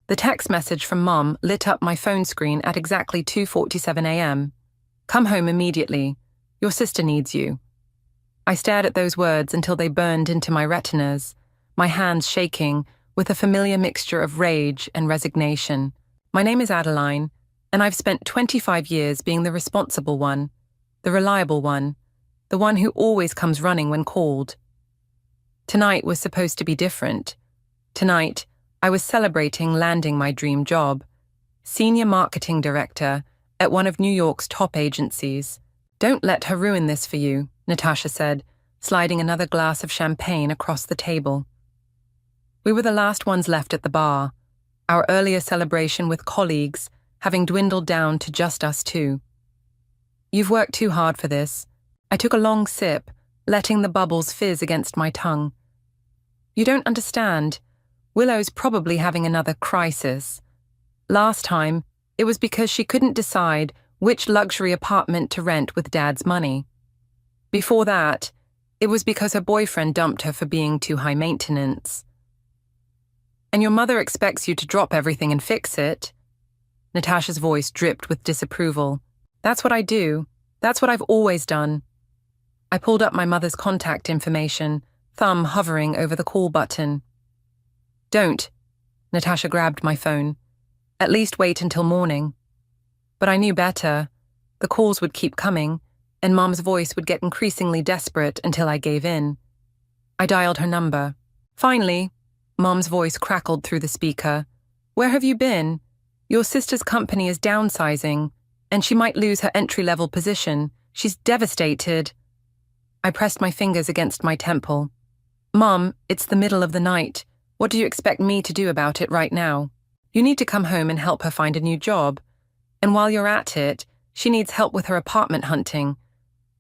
The text message from Mom lit up my phone screen at exactly 2:47 a.m. Come home immediately. Your sister needs you. I stared at those words until they burned into my retinas, my hands shaking with a familiar mixture of rage and resignation. My name is Adeline, and I've spent 25 years being the responsible one, the reliable one, the one who always comes running when called. Tonight was supposed to be different. Tonight, I was celebrating landing my dream job, senior marketing director at one of New York's top agencies. Don't let her ruin this for you, Natasha said, sliding another glass of champagne across the table. We were the last ones left at the bar, our earlier celebration with colleagues having dwindled down to just us two. You've worked too hard for this. I took a long sip, letting the bubbles fizz against my tongue. You don't understand. Willow's probably having another crisis. Last time, it was because she couldn't decide which luxury apartment to rent with Dad's money. Before that, it was because her boyfriend dumped her for being too high maintenance. And your mother expects you to drop everything and fix it. Natasha's voice dripped with disapproval. That's what I do. That's what I've always done. I pulled up my mother's contact information, thumb hovering over the call button. Don't. Natasha grabbed my phone. At least wait until morning. But I knew better. The calls would keep coming, and Mom's voice would get increasingly desperate until I gave in. I dialed her number. Finally, Mom's voice crackled through the speaker. Where have you been? Your sister's company is downsizing, and she might lose her entry-level position. She's devastated. I pressed my fingers against my temple. Mom, it's the middle of the night. What do you expect me to do about it right now? You need to come home and help her find a new job. And while you're at it, she needs help with her apartment hunting.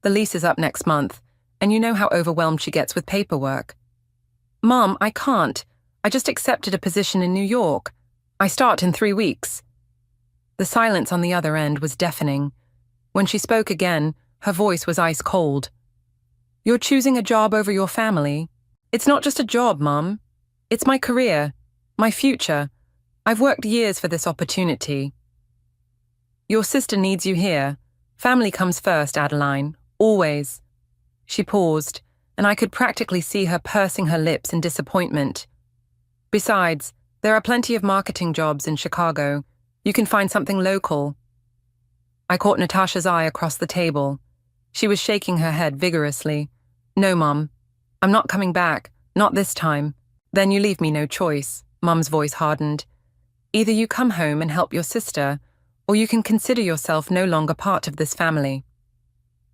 The lease is up next month, and you know how overwhelmed she gets with paperwork. Mom, I can't. I just accepted a position in New York. I start in 3 weeks. The silence on the other end was deafening. When she spoke again, her voice was ice cold. You're choosing a job over your family? It's not just a job, Mom. It's my career, my future. I've worked years for this opportunity. Your sister needs you here. Family comes first, Adeline. Always. She paused, and I could practically see her pursing her lips in disappointment. Besides, there are plenty of marketing jobs in Chicago. You can find something local. I caught Natasha's eye across the table. She was shaking her head vigorously. No, Mom. I'm not coming back. Not this time. Then you leave me no choice. Mum's voice hardened. Either you come home and help your sister, or you can consider yourself no longer part of this family.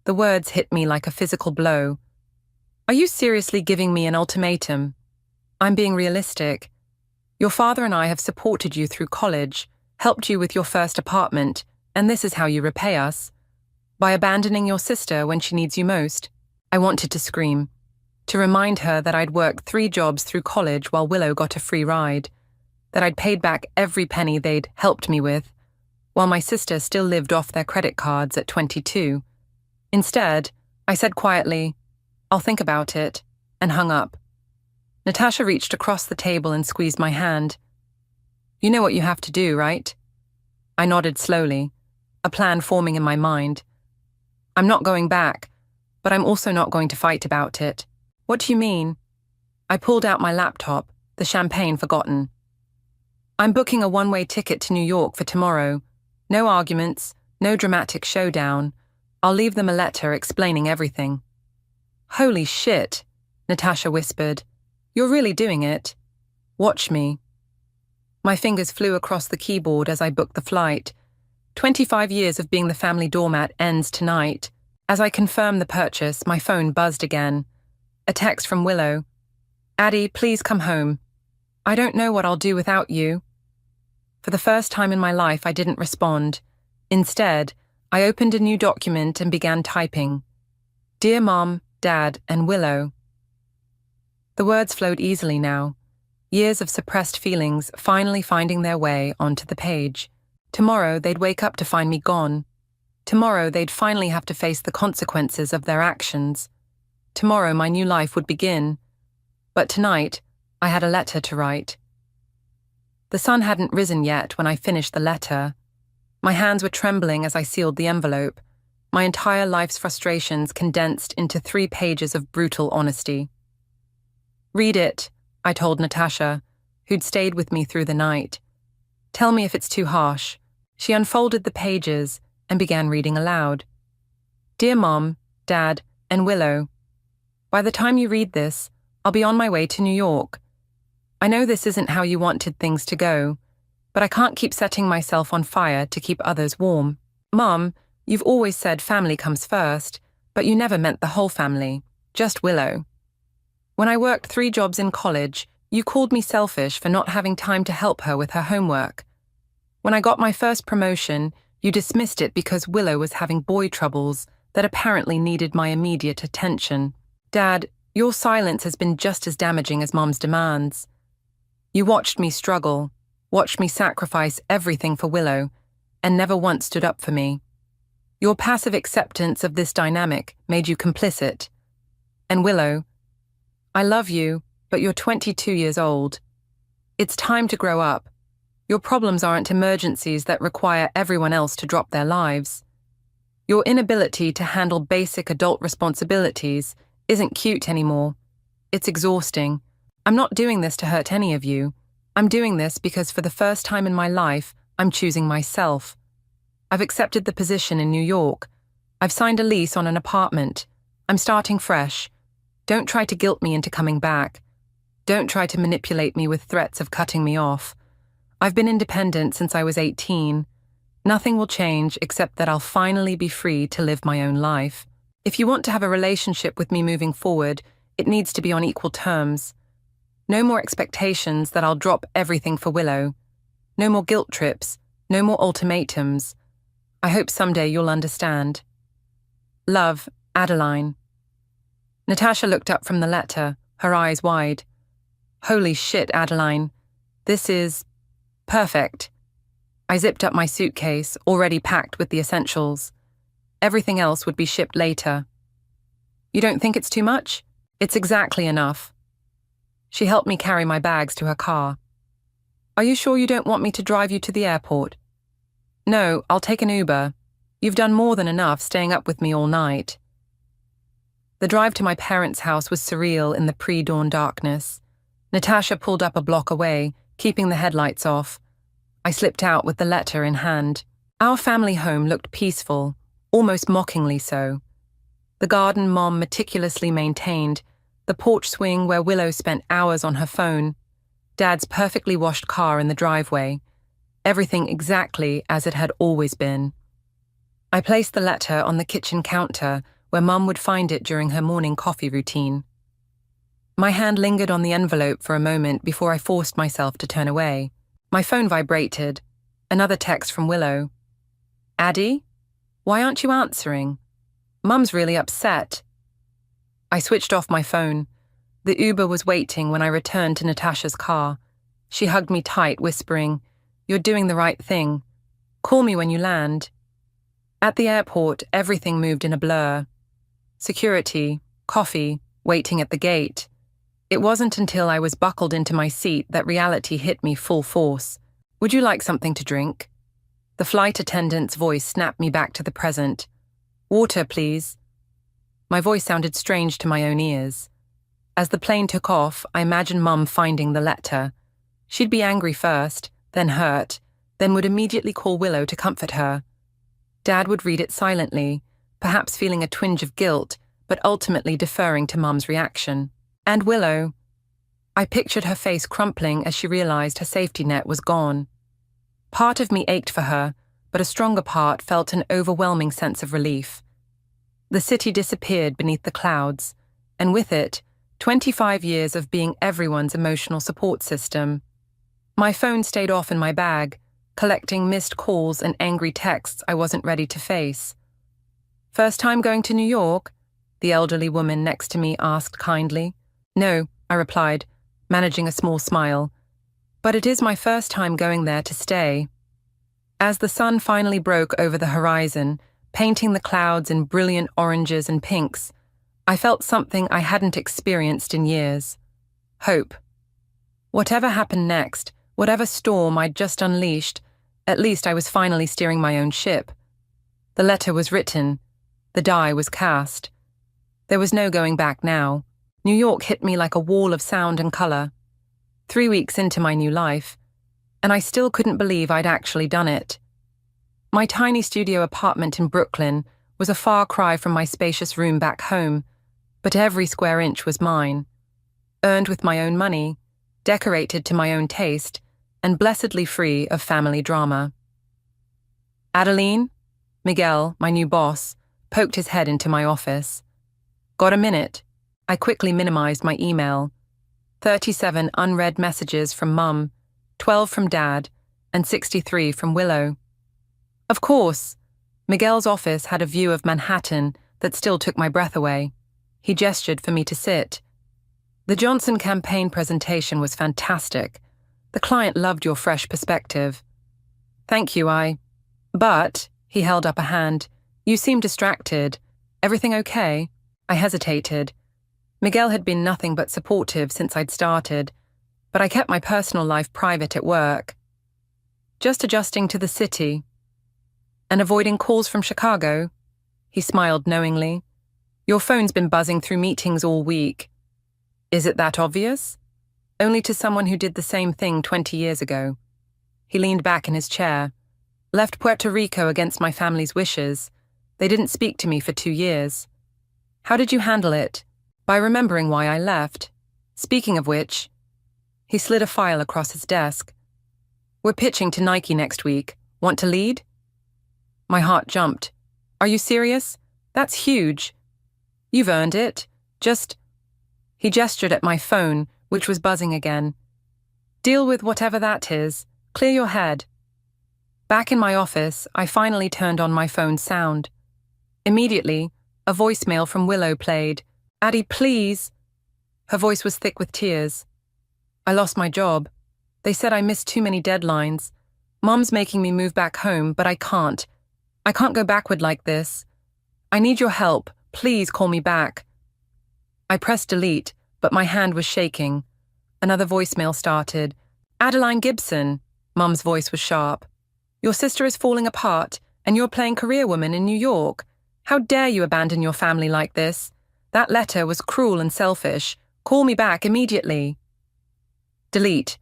The words hit me like a physical blow. Are you seriously giving me an ultimatum? I'm being realistic. Your father and I have supported you through college, helped you with your first apartment, and this is how you repay us. By abandoning your sister when she needs you most. I wanted to scream, to remind her that I'd worked 3 jobs through college while Willow got a free ride, that I'd paid back every penny they'd helped me with, while my sister still lived off their credit cards at 22. Instead, I said quietly, I'll think about it, and hung up. Natasha reached across the table and squeezed my hand. You know what you have to do, right? I nodded slowly, a plan forming in my mind. I'm not going back, but I'm also not going to fight about it. What do you mean? I pulled out my laptop, the champagne forgotten. I'm booking a one-way ticket to New York for tomorrow. No arguments, no dramatic showdown. I'll leave them a letter explaining everything. Holy shit, Natasha whispered. You're really doing it. Watch me. My fingers flew across the keyboard as I booked the flight. 25 years of being the family doormat ends tonight. As I confirmed the purchase, my phone buzzed again. A text from Willow. Addie, please come home. I don't know what I'll do without you. For the first time in my life, I didn't respond. Instead, I opened a new document and began typing. Dear Mom, Dad, and Willow. The words flowed easily now. Years of suppressed feelings finally finding their way onto the page. Tomorrow, they'd wake up to find me gone. Tomorrow, they'd finally have to face the consequences of their actions. Tomorrow, my new life would begin. But tonight, I had a letter to write. The sun hadn't risen yet when I finished the letter. My hands were trembling as I sealed the envelope, my entire life's frustrations condensed into 3 pages of brutal honesty. "Read it," I told Natasha, who'd stayed with me through the night. "Tell me if it's too harsh." She unfolded the pages and began reading aloud. "Dear Mom, Dad, and Willow, by the time you read this, I'll be on my way to New York. I know this isn't how you wanted things to go, but I can't keep setting myself on fire to keep others warm. Mom, you've always said family comes first, but you never meant the whole family, just Willow. When I worked 3 jobs in college, you called me selfish for not having time to help her with her homework. When I got my first promotion, you dismissed it because Willow was having boy troubles that apparently needed my immediate attention. Dad, your silence has been just as damaging as Mom's demands. You watched me struggle, watched me sacrifice everything for Willow, and never once stood up for me. Your passive acceptance of this dynamic made you complicit. And Willow, I love you, but you're 22 years old. It's time to grow up. Your problems aren't emergencies that require everyone else to drop their lives. Your inability to handle basic adult responsibilities isn't cute anymore. It's exhausting. I'm not doing this to hurt any of you. I'm doing this because for the first time in my life, I'm choosing myself. I've accepted the position in New York. I've signed a lease on an apartment. I'm starting fresh. Don't try to guilt me into coming back. Don't try to manipulate me with threats of cutting me off. I've been independent since I was 18. Nothing will change except that I'll finally be free to live my own life. If you want to have a relationship with me moving forward, it needs to be on equal terms. No more expectations that I'll drop everything for Willow. No more guilt trips. No more ultimatums. I hope someday you'll understand. Love, Adeline. Natasha looked up from the letter, her eyes wide. Holy shit, Adeline. This is perfect. I zipped up my suitcase, already packed with the essentials. Everything else would be shipped later. You don't think it's too much? It's exactly enough. She helped me carry my bags to her car. Are you sure you don't want me to drive you to the airport? No, I'll take an Uber. You've done more than enough staying up with me all night. The drive to my parents' house was surreal in the pre-dawn darkness. Natasha pulled up a block away, keeping the headlights off. I slipped out with the letter in hand. Our family home looked peaceful, almost mockingly so. The garden Mom meticulously maintained, the porch swing where Willow spent hours on her phone, Dad's perfectly washed car in the driveway, everything exactly as it had always been. I placed the letter on the kitchen counter where Mum would find it during her morning coffee routine. My hand lingered on the envelope for a moment before I forced myself to turn away. My phone vibrated. Another text from Willow. Addie? Why aren't you answering? Mum's really upset. I switched off my phone. The Uber was waiting when I returned to Natasha's car. She hugged me tight, whispering, You're doing the right thing. Call me when you land. At the airport, everything moved in a blur. Security, coffee, waiting at the gate. It wasn't until I was buckled into my seat that reality hit me full force. Would you like something to drink? The flight attendant's voice snapped me back to the present. Water, please. My voice sounded strange to my own ears. As the plane took off, I imagined Mum finding the letter. She'd be angry first, then hurt, then would immediately call Willow to comfort her. Dad would read it silently, perhaps feeling a twinge of guilt, but ultimately deferring to Mum's reaction. And Willow. I pictured her face crumpling as she realized her safety net was gone. Part of me ached for her, but a stronger part felt an overwhelming sense of relief. The city disappeared beneath the clouds, and with it, 25 years of being everyone's emotional support system. My phone stayed off in my bag, collecting missed calls and angry texts I wasn't ready to face. First time going to New York? The elderly woman next to me asked kindly. No, I replied, managing a small smile. But it is my first time going there to stay. As the sun finally broke over the horizon, painting the clouds in brilliant oranges and pinks, I felt something I hadn't experienced in years. Hope. Whatever happened next, Whatever storm I'd just unleashed, at least I was finally steering my own ship. The letter was written. The die was cast. There was no going back now. New York hit me like a wall of sound and color. 3 weeks into my new life, and I still couldn't believe I'd actually done it. My tiny studio apartment in Brooklyn was a far cry from my spacious room back home, but every square inch was mine. Earned with my own money, decorated to my own taste, and blessedly free of family drama. Adeline? Miguel, my new boss, poked his head into my office. Got a minute? I quickly minimized my email. 37 unread messages from Mum, 12 from Dad, and 63 from Willow. Of course, Miguel's office had a view of Manhattan that still took my breath away. He gestured for me to sit. The Johnson campaign presentation was fantastic. The client loved your fresh perspective. Thank you, But, he held up a hand. You seem distracted. Everything okay? I hesitated. Miguel had been nothing but supportive since I'd started, but I kept my personal life private at work. Just adjusting to the city. And avoiding calls from Chicago? He smiled knowingly. Your phone's been buzzing through meetings all week. Is it that obvious? Only to someone who did the same thing 20 years ago. He leaned back in his chair. Left Puerto Rico against my family's wishes. They didn't speak to me for 2 years. How did you handle it? By remembering why I left. Speaking of which, he slid a file across his desk. We're pitching to Nike next week. Want to lead? My heart jumped. Are you serious? That's huge. You've earned it. He gestured at my phone, which was buzzing again. Deal with whatever that is. Clear your head. Back in my office, I finally turned on my phone's sound. Immediately, a voicemail from Willow played. Addie, please. Her voice was thick with tears. I lost my job. They said I missed too many deadlines. Mom's making me move back home, but I can't. I can't go backward like this. I need your help. Please call me back. I pressed delete, but my hand was shaking. Another voicemail started. Adeline Gibson. Mum's voice was sharp. Your sister is falling apart, and you're playing career woman in New York. How dare you abandon your family like this? That letter was cruel and selfish. Call me back immediately. Delete.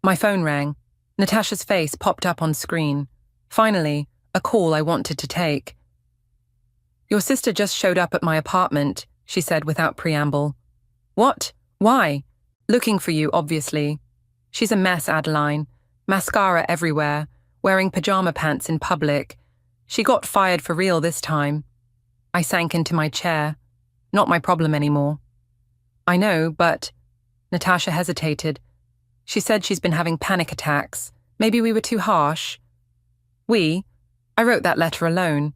My phone rang. Natasha's face popped up on screen. Finally, a call I wanted to take. Your sister just showed up at my apartment, she said without preamble. What? Why? Looking for you, obviously. She's a mess, Adeline. Mascara everywhere, wearing pajama pants in public. She got fired for real this time. I sank into my chair. Not my problem anymore. I know, but... Natasha hesitated. She said she's been having panic attacks. Maybe we were too harsh. I wrote that letter alone.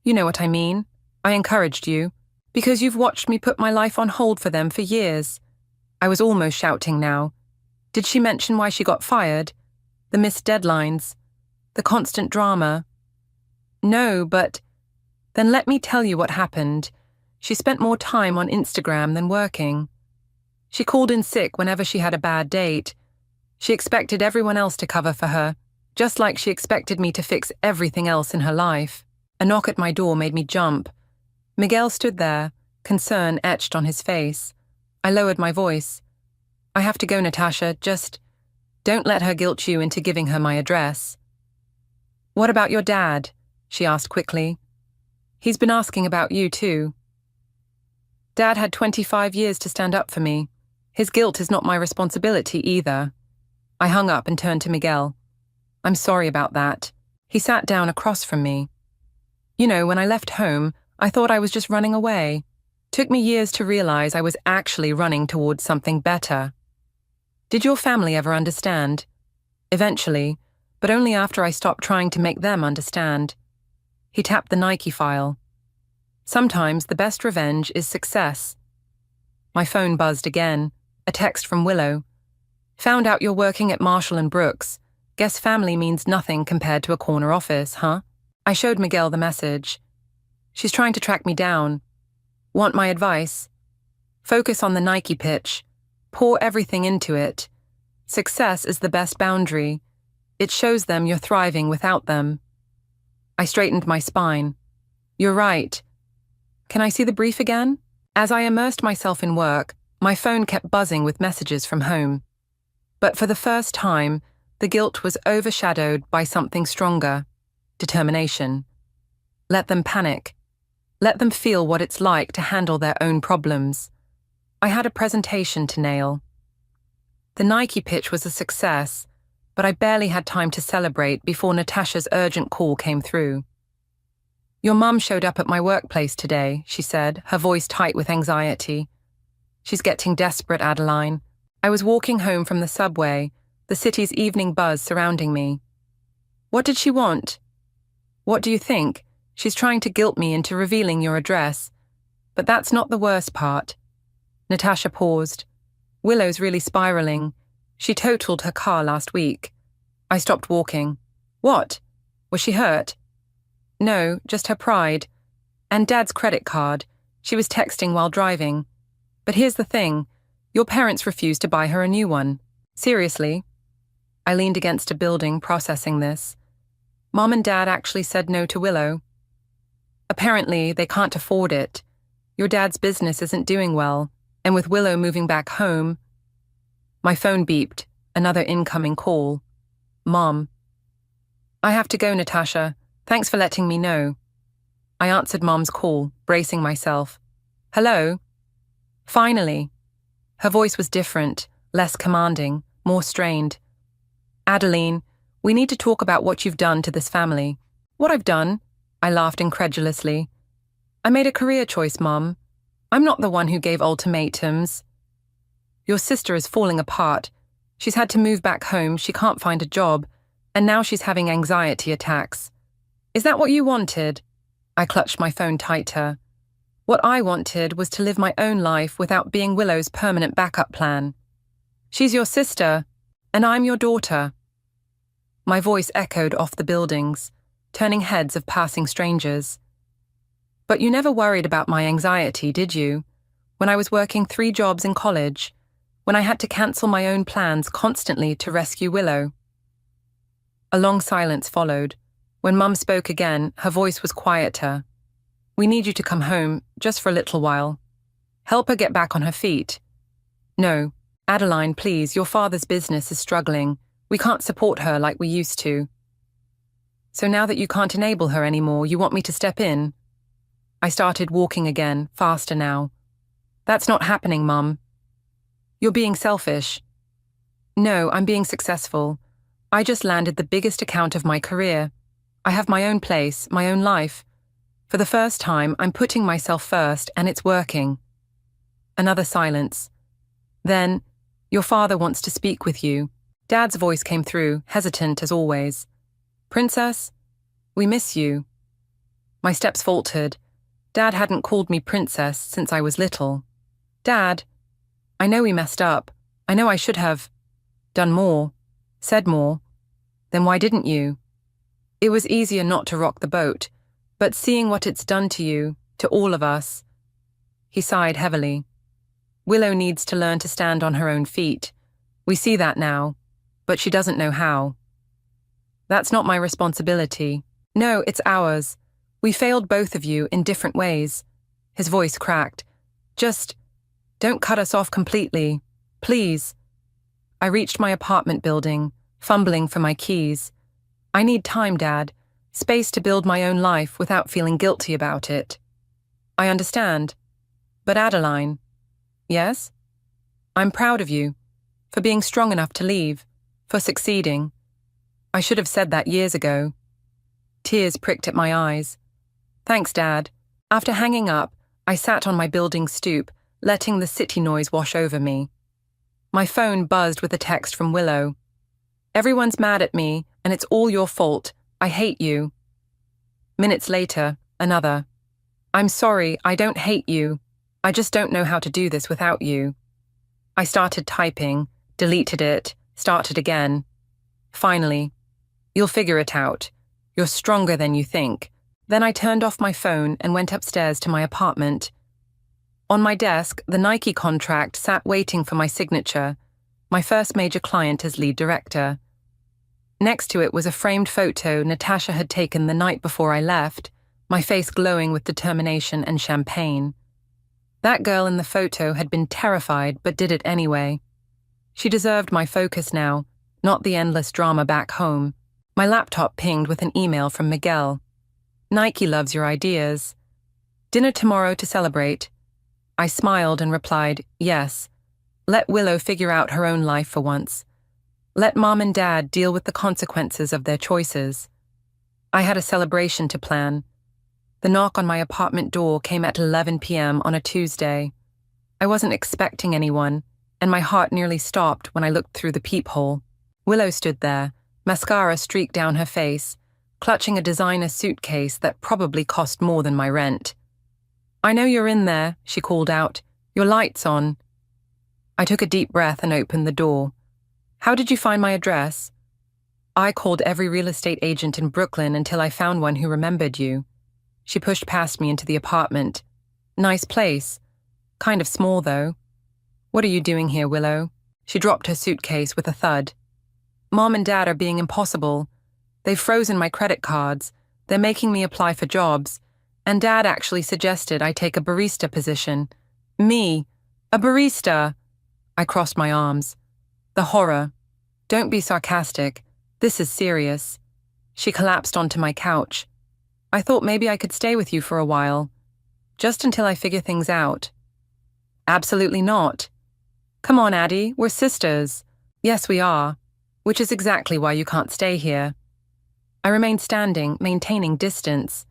You know what I mean. I encouraged you. Because you've watched me put my life on hold for them for years. I was almost shouting now. Did she mention why she got fired? The missed deadlines? The constant drama? No, but... Then let me tell you what happened. She spent more time on Instagram than working. She called in sick whenever she had a bad date. She expected everyone else to cover for her, just like she expected me to fix everything else in her life. A knock at my door made me jump. Miguel stood there, concern etched on his face. I lowered my voice. I have to go, Natasha. Just don't let her guilt you into giving her my address. What about your dad? She asked quickly. He's been asking about you too. Dad had 25 years to stand up for me. His guilt is not my responsibility either. I hung up and turned to Miguel. I'm sorry about that. He sat down across from me. You know, when I left home, I thought I was just running away. Took me years to realize I was actually running towards something better. Did your family ever understand? Eventually, but only after I stopped trying to make them understand. He tapped the Nike file. Sometimes the best revenge is success. My phone buzzed again. A text from Willow. Found out you're working at Marshall & Brooks. Guess family means nothing compared to a corner office, huh? I showed Miguel the message. She's trying to track me down. Want my advice? Focus on the Nike pitch. Pour everything into it. Success is the best boundary. It shows them you're thriving without them. I straightened my spine. You're right. Can I see the brief again? As I immersed myself in work, my phone kept buzzing with messages from home. But for the first time, the guilt was overshadowed by something stronger: determination. Let them panic. Let them feel what it's like to handle their own problems. I had a presentation to nail. The Nike pitch was a success, but I barely had time to celebrate before Natasha's urgent call came through. Your mum showed up at my workplace today, she said, her voice tight with anxiety. She's getting desperate, Adeline. I was walking home from the subway, the city's evening buzz surrounding me. What did she want? What do you think? She's trying to guilt me into revealing your address. But that's not the worst part. Natasha paused. Willow's really spiraling. She totaled her car last week. I stopped walking. What? Was she hurt? No, just her pride. And Dad's credit card. She was texting while driving. But here's the thing. Your parents refused to buy her a new one. Seriously? I leaned against a building, processing this. Mom and Dad actually said no to Willow. Apparently, they can't afford it. Your dad's business isn't doing well, and with Willow moving back home... My phone beeped. Another incoming call. Mom. I have to go, Natasha. Thanks for letting me know. I answered Mom's call, bracing myself. Hello? Finally. Her voice was different, less commanding, more strained. Adeline, we need to talk about what you've done to this family. What I've done? I laughed incredulously. I made a career choice, Mom. I'm not the one who gave ultimatums. Your sister is falling apart. She's had to move back home, she can't find a job, and now she's having anxiety attacks. Is that what you wanted? I clutched my phone tighter. What I wanted was to live my own life without being Willow's permanent backup plan. She's your sister, and I'm your daughter. My voice echoed off the buildings, turning heads of passing strangers. But you never worried about my anxiety, did you? When I was working 3 jobs in college, when I had to cancel my own plans constantly to rescue Willow. A long silence followed. When Mum spoke again, her voice was quieter. We need you to come home, just for a little while. Help her get back on her feet. No, Adeline, please, your father's business is struggling. We can't support her like we used to. So now that you can't enable her anymore, you want me to step in? I started walking again, faster now. That's not happening, Mum. You're being selfish. No, I'm being successful. I just landed the biggest account of my career. I have my own place, my own life. For the first time, I'm putting myself first, and it's working. Another silence. Then, your father wants to speak with you. Dad's voice came through, hesitant as always. Princess, we miss you. My steps faltered. Dad hadn't called me princess since I was little. Dad, I know we messed up. I know I should have done more, said more. Then why didn't you? It was easier not to rock the boat, but seeing what it's done to you, to all of us. He sighed heavily. Willow needs to learn to stand on her own feet. We see that now, but she doesn't know how. That's not my responsibility. No, it's ours. We failed both of you in different ways. His voice cracked. Just don't cut us off completely. Please. I reached my apartment building, fumbling for my keys. I need time, Dad. Space to build my own life without feeling guilty about it. I understand. But Adeline. Yes? I'm proud of you. For being strong enough to leave. For succeeding. I should have said that years ago. Tears pricked at my eyes. Thanks, Dad. After hanging up, I sat on my building stoop, letting the city noise wash over me. My phone buzzed with a text from Willow. Everyone's mad at me, and it's all your fault. I hate you. Minutes later, another. I'm sorry, I don't hate you. I just don't know how to do this without you. I started typing, deleted it, started again. Finally, you'll figure it out. You're stronger than you think. Then I turned off my phone and went upstairs to my apartment. On my desk, the Nike contract sat waiting for my signature. my first major client as lead director. Next to it was a framed photo Natasha had taken the night before I left, my face glowing with determination and champagne. That girl in the photo had been terrified but did it anyway. She deserved my focus now, not the endless drama back home. My laptop pinged with an email from Miguel. Nike loves your ideas. Dinner tomorrow to celebrate. I smiled and replied, yes. Let Willow figure out her own life for once. Let Mom and Dad deal with the consequences of their choices. I had a celebration to plan. The knock on my apartment door came at 11 p.m. on a Tuesday. I wasn't expecting anyone, and my heart nearly stopped when I looked through the peephole. Willow stood there, mascara streaked down her face, clutching a designer suitcase that probably cost more than my rent. I know you're in there, she called out. Your light's on. I took a deep breath and opened the door. How did you find my address? I called every real estate agent in Brooklyn until I found one who remembered you. She pushed past me into the apartment. Nice place. Kind of small, though. What are you doing here, Willow? She dropped her suitcase with a thud. Mom and Dad are being impossible. They've frozen my credit cards. They're making me apply for jobs. And Dad actually suggested I take a barista position. Me? A barista? I crossed my arms. The horror. Don't be sarcastic. This is serious. She collapsed onto my couch. I thought maybe I could stay with you for a while. Just until I figure things out. Absolutely not. Come on, Addie, we're sisters. Yes, we are. Which is exactly why you can't stay here. I remained standing, maintaining distance.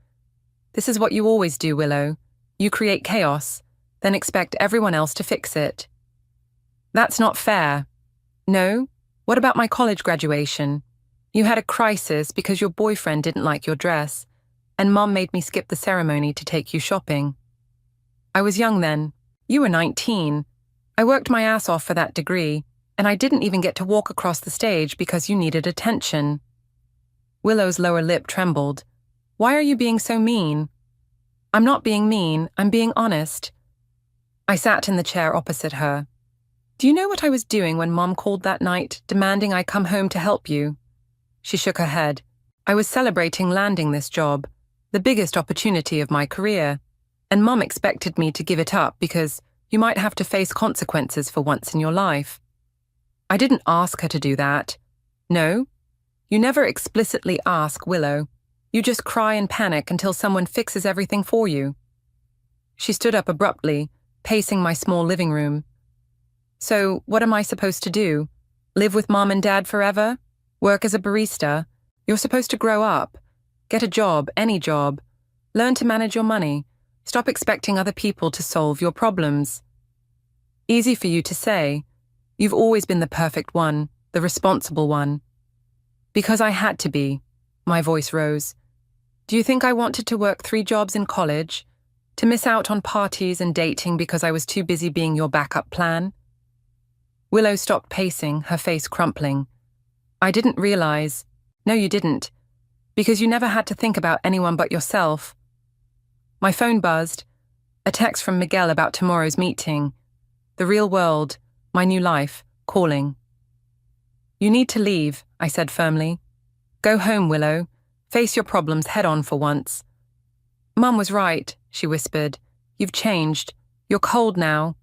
This is what you always do, Willow. You create chaos, then expect everyone else to fix it. That's not fair. No? What about my college graduation? You had a crisis because your boyfriend didn't like your dress, and Mom made me skip the ceremony to take you shopping. I was young then. You were 19. I worked my ass off for that degree, and I didn't even get to walk across the stage because you needed attention. Willow's lower lip trembled. Why are you being so mean? I'm not being mean, I'm being honest. I sat in the chair opposite her. Do you know what I was doing when Mom called that night, demanding I come home to help you? She shook her head. I was celebrating landing this job, the biggest opportunity of my career, and Mom expected me to give it up because you might have to face consequences for once in your life. I didn't ask her to do that. No, you never explicitly ask, Willow. You just cry and panic until someone fixes everything for you. She stood up abruptly, pacing my small living room. So, what am I supposed to do? Live with Mom and Dad forever? Work as a barista? You're supposed to grow up. Get a job, any job. Learn to manage your money. Stop expecting other people to solve your problems. Easy for you to say. You've always been the perfect one, the responsible one. Because I had to be. My voice rose. Do you think I wanted to work 3 jobs in college? To miss out on parties and dating because I was too busy being your backup plan? Willow stopped pacing, her face crumpling. I didn't realize. No, you didn't. Because you never had to think about anyone but yourself. My phone buzzed. A text from Miguel about tomorrow's meeting. The real world, my new life, calling. You need to leave, I said firmly. Go home, Willow. Face your problems head on for once. Mum was right, she whispered. You've changed. You're cold now.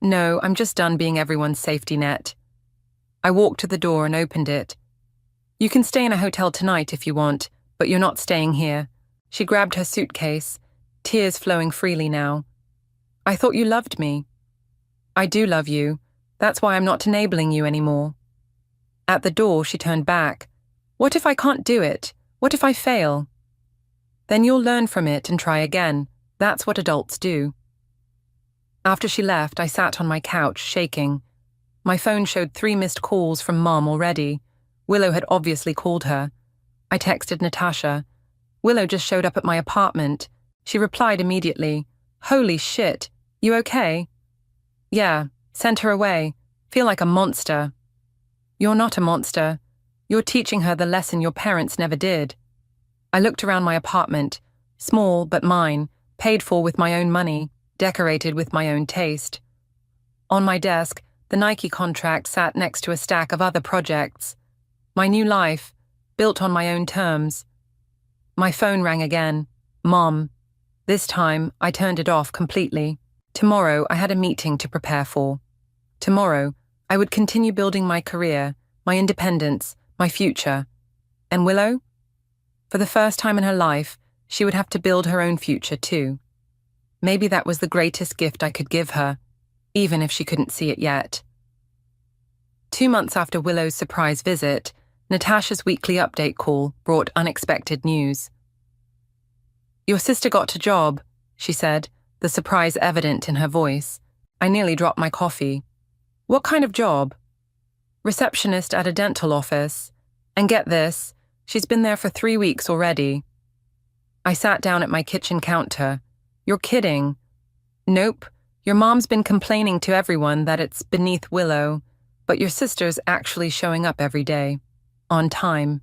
No, I'm just done being everyone's safety net. I walked to the door and opened it. You can stay in a hotel tonight if you want, but you're not staying here. She grabbed her suitcase, tears flowing freely now. I thought you loved me. I do love you. That's why I'm not enabling you anymore. At the door, she turned back. What if I can't do it? What if I fail? Then you'll learn from it and try again. That's what adults do. After she left, I sat on my couch, shaking. My phone showed 3 missed calls from Mom already. Willow had obviously called her. I texted Natasha. Willow just showed up at my apartment. She replied immediately. Holy shit, you okay? Yeah, sent her away. Feel like a monster. You're not a monster. You're teaching her the lesson your parents never did. I looked around my apartment, small but mine, paid for with my own money, decorated with my own taste. On my desk, The Nike contract sat next to a stack of other projects. My new life, built on my own terms. My phone rang again. Mom. This time, I turned it off completely. Tomorrow, I had a meeting to prepare for. Tomorrow, I would continue building my career, my independence, my future. And Willow? For the first time in her life, she would have to build her own future too. Maybe that was the greatest gift I could give her, even if she couldn't see it yet. 2 months after Willow's surprise visit, Natasha's weekly update call brought unexpected news. Your sister got a job, she said, the surprise evident in her voice. I nearly dropped my coffee. What kind of job? Receptionist at a dental office. And get this, she's been there for 3 weeks already. I sat down at my kitchen counter. You're kidding. Nope, your mom's been complaining to everyone that it's beneath Willow, but your sister's actually showing up every day. On time.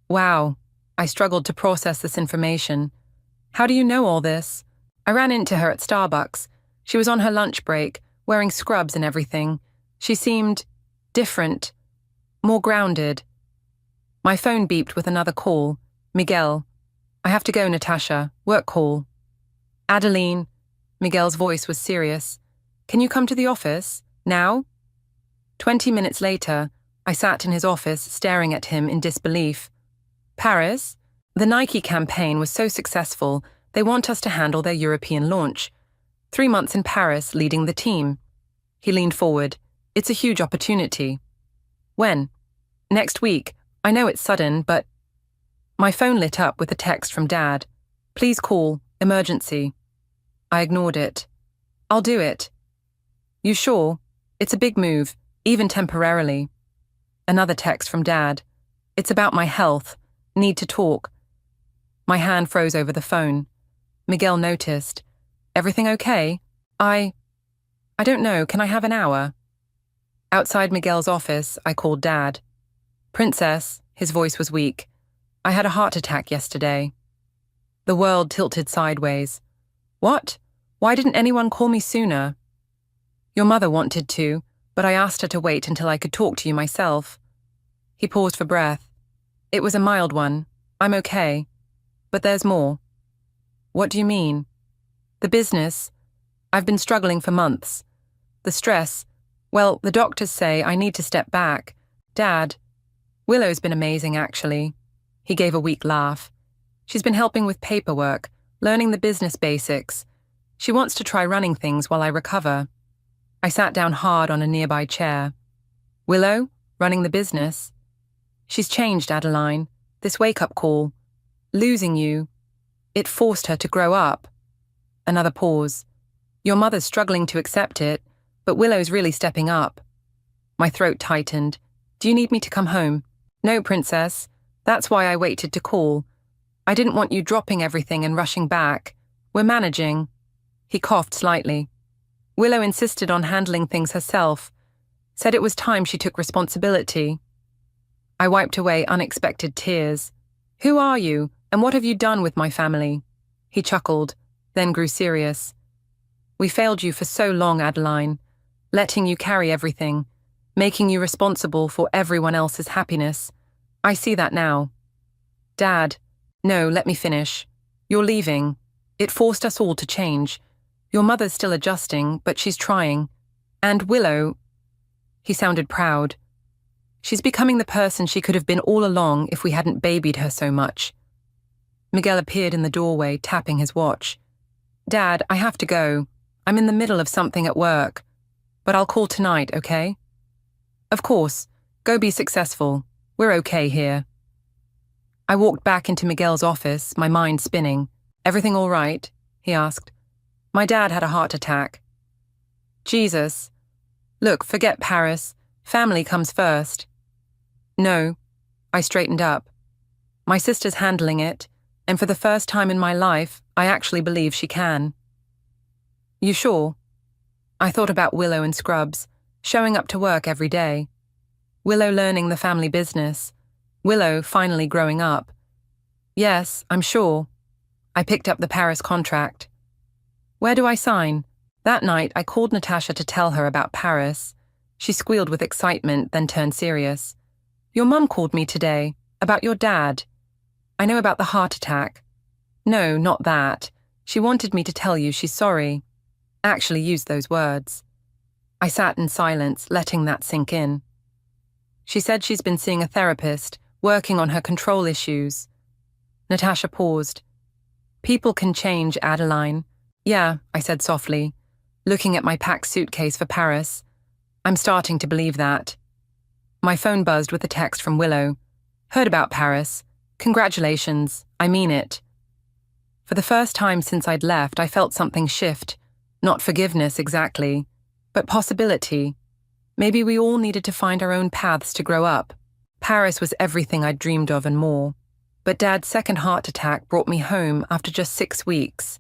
Wow, I struggled to process this information. How do you know all this? I ran into her at Starbucks. She was on her lunch break, wearing scrubs and everything. She seemed different, more grounded. My phone beeped with another call. Miguel. I have to go, Natasha. Work call. Adeline. Miguel's voice was serious. Can you come to the office? Now? 20 minutes later, I sat in his office staring at him in disbelief. Paris? The Nike campaign was so successful, they want us to handle their European launch. 3 months in Paris leading the team. He leaned forward. It's a huge opportunity. When? Next week. I know it's sudden, but... My phone lit up with a text from Dad. Please call. Emergency. I ignored it. I'll do it. You sure? It's a big move, even temporarily. Another text from Dad. It's about my health. Need to talk. My hand froze over the phone. Miguel noticed. Everything okay? I don't know. Can I have an hour? Outside Miguel's office, I called Dad. Princess, his voice was weak. I had a heart attack yesterday. The world tilted sideways. What? Why didn't anyone call me sooner? Your mother wanted to, but I asked her to wait until I could talk to you myself. He paused for breath. It was a mild one. I'm okay. But there's more. What do you mean? The business. I've been struggling for months. The stress. Well, the doctors say I need to step back. Dad. Willow's been amazing, actually. He gave a weak laugh. She's been helping with paperwork, learning the business basics. She wants to try running things while I recover. I sat down hard on a nearby chair. Willow, running the business. She's changed, Adeline. This wake-up call. Losing you. It forced her to grow up. Another pause. Your mother's struggling to accept it, but Willow's really stepping up. My throat tightened. Do you need me to come home? No, Princess. That's why I waited to call. I didn't want you dropping everything and rushing back. We're managing. He coughed slightly. Willow insisted on handling things herself. Said it was time she took responsibility. I wiped away unexpected tears. Who are you, and what have you done with my family? He chuckled, then grew serious. We failed you for so long, Adeline, letting you carry everything, making you responsible for everyone else's happiness. I see that now. Dad, no, let me finish. You're leaving. It forced us all to change. Your mother's still adjusting, but she's trying. And Willow, he sounded proud. She's becoming the person she could have been all along if we hadn't babied her so much. Miguel appeared in the doorway, tapping his watch. Dad, I have to go. I'm in the middle of something at work. But I'll call tonight, okay? Of course. Go be successful. We're okay here. I walked back into Miguel's office, my mind spinning. Everything all right? He asked. My dad had a heart attack. Jesus. Look, forget Paris. Family comes first. No. I straightened up. My sister's handling it, and for the first time in my life, I actually believe she can. You sure? I thought about Willow and Scrubs, showing up to work every day. Willow learning the family business. Willow finally growing up. Yes, I'm sure. I picked up the Paris contract. Where do I sign? That night, I called Natasha to tell her about Paris. She squealed with excitement, then turned serious. Your mum called me today, about your dad. I know about the heart attack. No, not that. She wanted me to tell you she's sorry. Actually used those words. I sat in silence, letting that sink in. She said she's been seeing a therapist, working on her control issues. Natasha paused. People can change, Adeline. Yeah, I said softly, looking at my packed suitcase for Paris. I'm starting to believe that. My phone buzzed with a text from Willow. Heard about Paris. Congratulations, I mean it. For the first time since I'd left, I felt something shift. Not forgiveness exactly, but possibility. Maybe we all needed to find our own paths to grow up. Paris was everything I'd dreamed of and more. But Dad's second heart attack brought me home after just 6 weeks.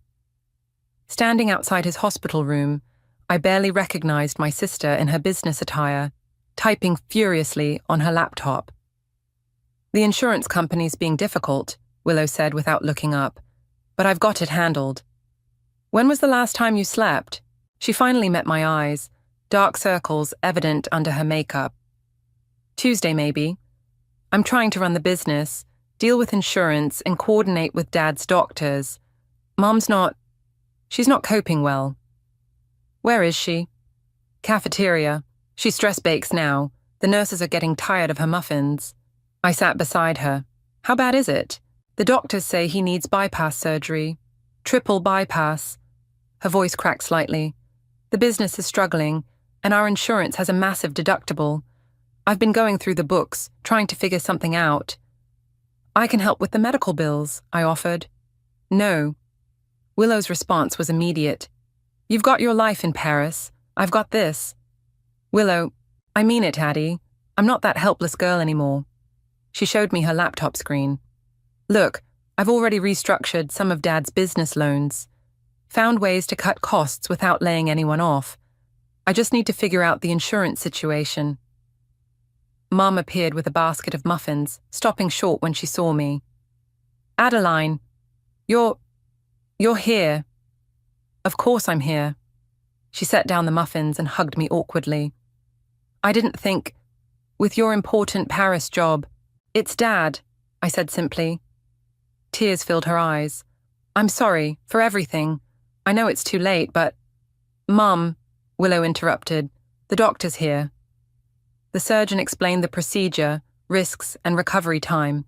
Standing outside his hospital room, I barely recognized my sister in her business attire, typing furiously on her laptop. The insurance company's being difficult, Willow said without looking up, but I've got it handled. When was the last time you slept? She finally met my eyes, dark circles evident under her makeup. Tuesday, maybe. I'm trying to run the business, deal with insurance, and coordinate with Dad's doctors. She's not coping well. Where is she? Cafeteria. She stress bakes now. The nurses are getting tired of her muffins. I sat beside her. How bad is it? The doctors say he needs bypass surgery. Triple bypass. Her voice cracked slightly. The business is struggling, and our insurance has a massive deductible. I've been going through the books, trying to figure something out. I can help with the medical bills, I offered. No. Willow's response was immediate. You've got your life in Paris. I've got this. Willow, I mean it, Addie. I'm not that helpless girl anymore. She showed me her laptop screen. Look, I've already restructured some of Dad's business loans. Found ways to cut costs without laying anyone off. I just need to figure out the insurance situation. Mom appeared with a basket of muffins, stopping short when she saw me. Adeline, you're here. Of course I'm here. She set down the muffins and hugged me awkwardly. I didn't think, with your important Paris job. It's Dad, I said simply. Tears filled her eyes. I'm sorry, for everything. I know it's too late, but... Mum, Willow interrupted. The doctor's here. The surgeon explained the procedure, risks, and recovery time.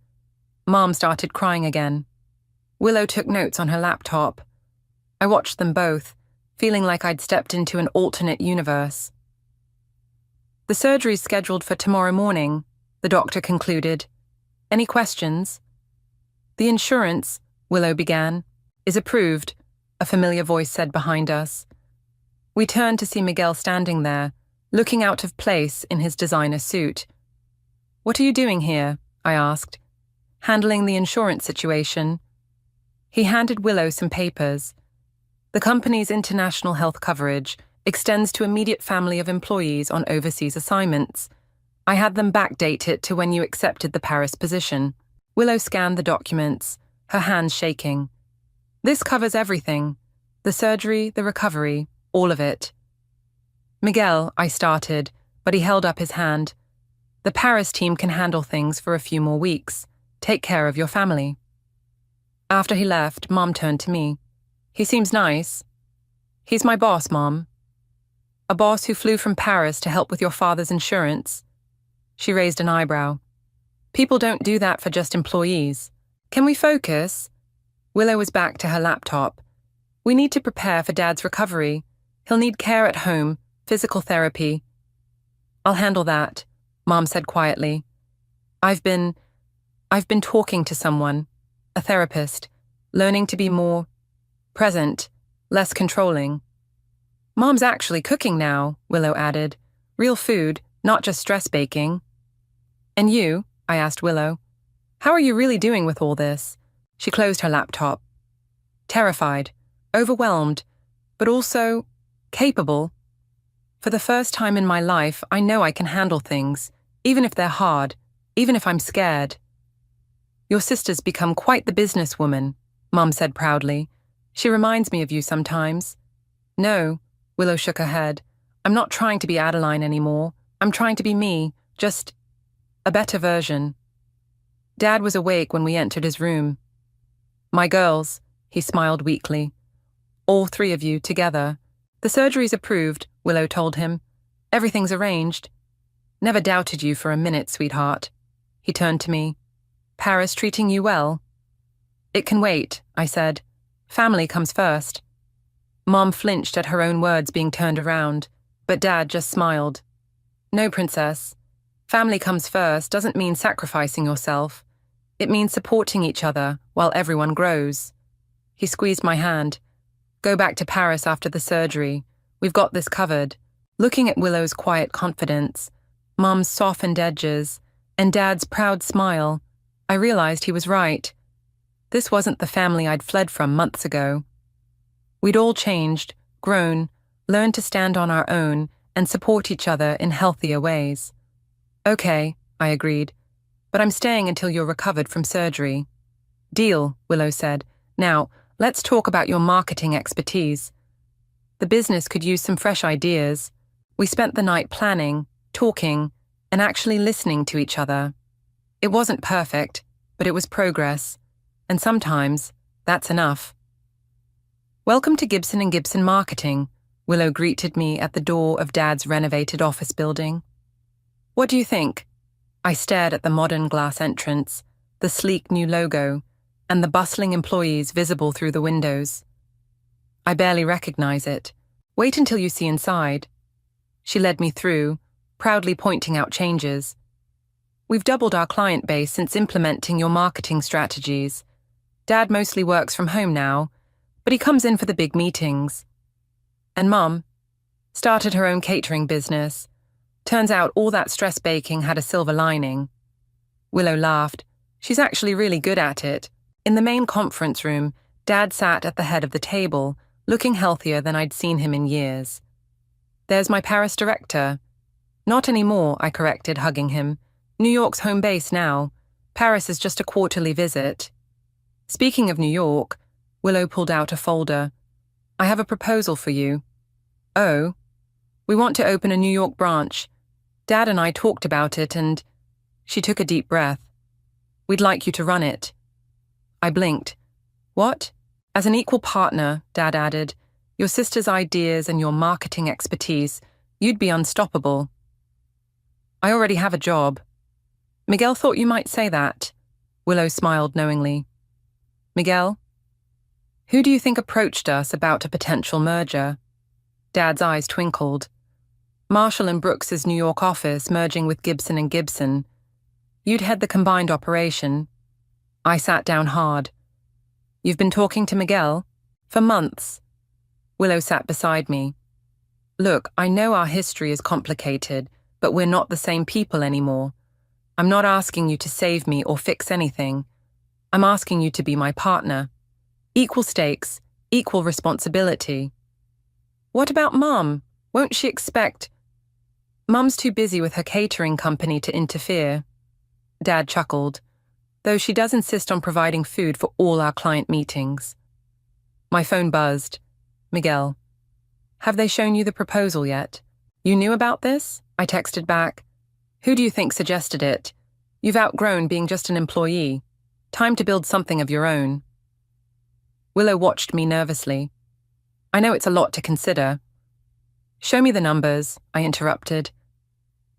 Mom started crying again. Willow took notes on her laptop. I watched them both, feeling like I'd stepped into an alternate universe. The surgery's scheduled for tomorrow morning, the doctor concluded. Any questions? The insurance, Willow began, is approved, a familiar voice said behind us. We turned to see Miguel standing there, looking out of place in his designer suit. What are you doing here? I asked. Handling the insurance situation. He handed Willow some papers. The company's international health coverage extends to immediate family of employees on overseas assignments. I had them backdate it to when you accepted the Paris position. Willow scanned the documents, her hands shaking. This covers everything. The surgery, the recovery, all of it. Miguel, I started, but he held up his hand. The Paris team can handle things for a few more weeks. Take care of your family. After he left, Mom turned to me. He seems nice. He's my boss, Mom. A boss who flew from Paris to help with your father's insurance. She raised an eyebrow. People don't do that for just employees. Can we focus? Willow was back to her laptop. We need to prepare for Dad's recovery. He'll need care at home, physical therapy. I'll handle that, Mom said quietly. I've been talking to someone, a therapist, learning to be more present, less controlling. Mom's actually cooking now, Willow added. Real food, not just stress baking. And you? I asked Willow. How are you really doing with all this? She closed her laptop. Terrified, overwhelmed, but also capable. For the first time in my life, I know I can handle things, even if they're hard, even if I'm scared. Your sister's become quite the businesswoman, Mom said proudly. She reminds me of you sometimes. No, Willow shook her head. I'm not trying to be Adeline anymore. I'm trying to be me, just a better version. Dad was awake when we entered his room. My girls, he smiled weakly. All three of you, together. The surgery's approved, Willow told him. Everything's arranged. Never doubted you for a minute, sweetheart. He turned to me. Paris treating you well? It can wait, I said. Family comes first. Mom flinched at her own words being turned around, but Dad just smiled. No, princess. Family comes first doesn't mean sacrificing yourself. It means supporting each other while everyone grows. He squeezed my hand. Go back to Paris after the surgery. We've got this covered. Looking at Willow's quiet confidence, Mom's softened edges, and Dad's proud smile, I realized he was right. This wasn't the family I'd fled from months ago. We'd all changed, grown, learned to stand on our own and support each other in healthier ways. Okay, I agreed, but I'm staying until you're recovered from surgery. Deal, Willow said. Now, let's talk about your marketing expertise. The business could use some fresh ideas. We spent the night planning, talking, and actually listening to each other. It wasn't perfect, but it was progress, and sometimes that's enough. Welcome to Gibson & Gibson Marketing, Willow greeted me at the door of Dad's renovated office building. What do you think? I stared at the modern glass entrance, the sleek new logo, and the bustling employees visible through the windows. I barely recognize it. Wait until you see inside. She led me through, proudly pointing out changes. We've doubled our client base since implementing your marketing strategies. Dad mostly works from home now, but he comes in for the big meetings. And Mom started her own catering business. Turns out all that stress baking had a silver lining. Willow laughed. She's actually really good at it. In the main conference room, Dad sat at the head of the table, looking healthier than I'd seen him in years. There's my Paris director. Not anymore, I corrected, hugging him. New York's home base now. Paris is just a quarterly visit. Speaking of New York, Willow pulled out a folder. I have a proposal for you. Oh? We want to open a New York branch. Dad and I talked about it and... She took a deep breath. We'd like you to run it. I blinked. What? As an equal partner, Dad added, your sister's ideas and your marketing expertise, you'd be unstoppable. I already have a job. Miguel thought you might say that. Willow smiled knowingly. Miguel? Who do you think approached us about a potential merger? Dad's eyes twinkled. Marshall and Brooks's New York office merging with Gibson & Gibson. You'd head the combined operation. I sat down hard. You've been talking to Miguel? For months. Willow sat beside me. Look, I know our history is complicated, but we're not the same people anymore. I'm not asking you to save me or fix anything. I'm asking you to be my partner. Equal stakes, equal responsibility. What about Mum? Won't she expect... Mum's too busy with her catering company to interfere. Dad chuckled, though she does insist on providing food for all our client meetings. My phone buzzed. Miguel. Have they shown you the proposal yet? You knew about this? I texted back. Who do you think suggested it? You've outgrown being just an employee. Time to build something of your own. Willow watched me nervously. I know it's a lot to consider. Show me the numbers, I interrupted.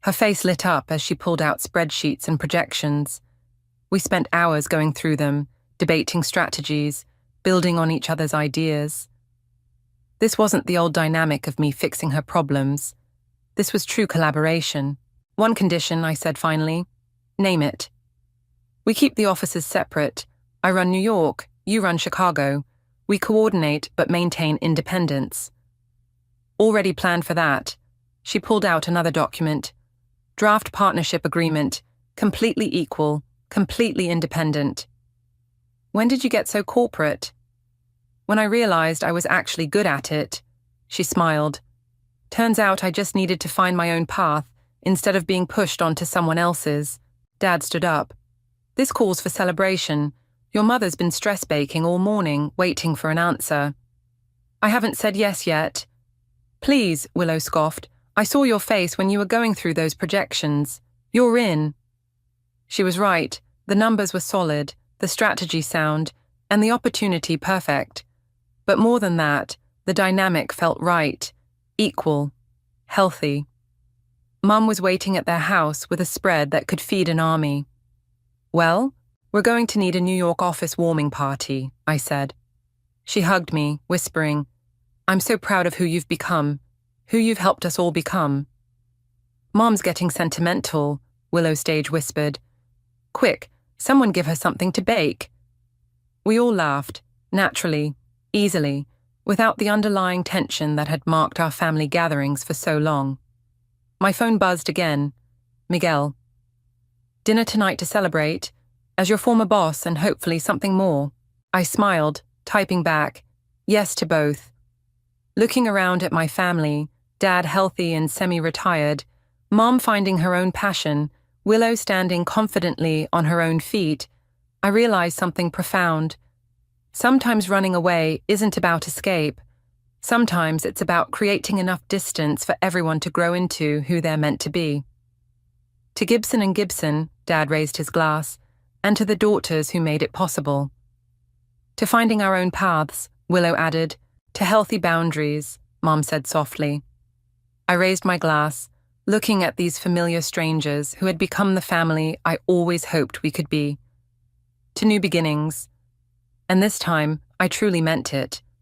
Her face lit up as she pulled out spreadsheets and projections. We spent hours going through them, debating strategies, building on each other's ideas. This wasn't the old dynamic of me fixing her problems. This was true collaboration. One condition, I said finally. Name it. We keep the offices separate. I run New York, you run Chicago. We coordinate but maintain independence. Already planned for that. She pulled out another document. Draft partnership agreement. Completely equal, completely independent. When did you get so corporate? When I realized I was actually good at it. She smiled. Turns out I just needed to find my own path instead of being pushed onto someone else's. Dad stood up. This calls for celebration. Your mother's been stress baking all morning, waiting for an answer. I haven't said yes yet. Please, Willow scoffed. I saw your face when you were going through those projections. You're in. She was right. The numbers were solid, the strategy sound, and the opportunity perfect. But more than that, the dynamic felt right, equal, healthy. Mum was waiting at their house with a spread that could feed an army. Well, we're going to need a New York office warming party, I said. She hugged me, whispering, I'm so proud of who you've become, who you've helped us all become. Mom's getting sentimental, Willow Stage whispered. Quick, someone give her something to bake. We all laughed, naturally, easily, without the underlying tension that had marked our family gatherings for so long. My phone buzzed again. Miguel. Dinner tonight to celebrate, as your former boss and hopefully something more. I smiled, typing back, yes to both. Looking around at my family, Dad healthy and semi-retired, Mom finding her own passion, Willow standing confidently on her own feet, I realized something profound. Sometimes running away isn't about escape. Sometimes it's about creating enough distance for everyone to grow into who they're meant to be. To Gibson and Gibson, Dad raised his glass, and to the daughters who made it possible. To finding our own paths, Willow added, to healthy boundaries, Mom said softly. I raised my glass, looking at these familiar strangers who had become the family I always hoped we could be. To new beginnings. And this time, I truly meant it.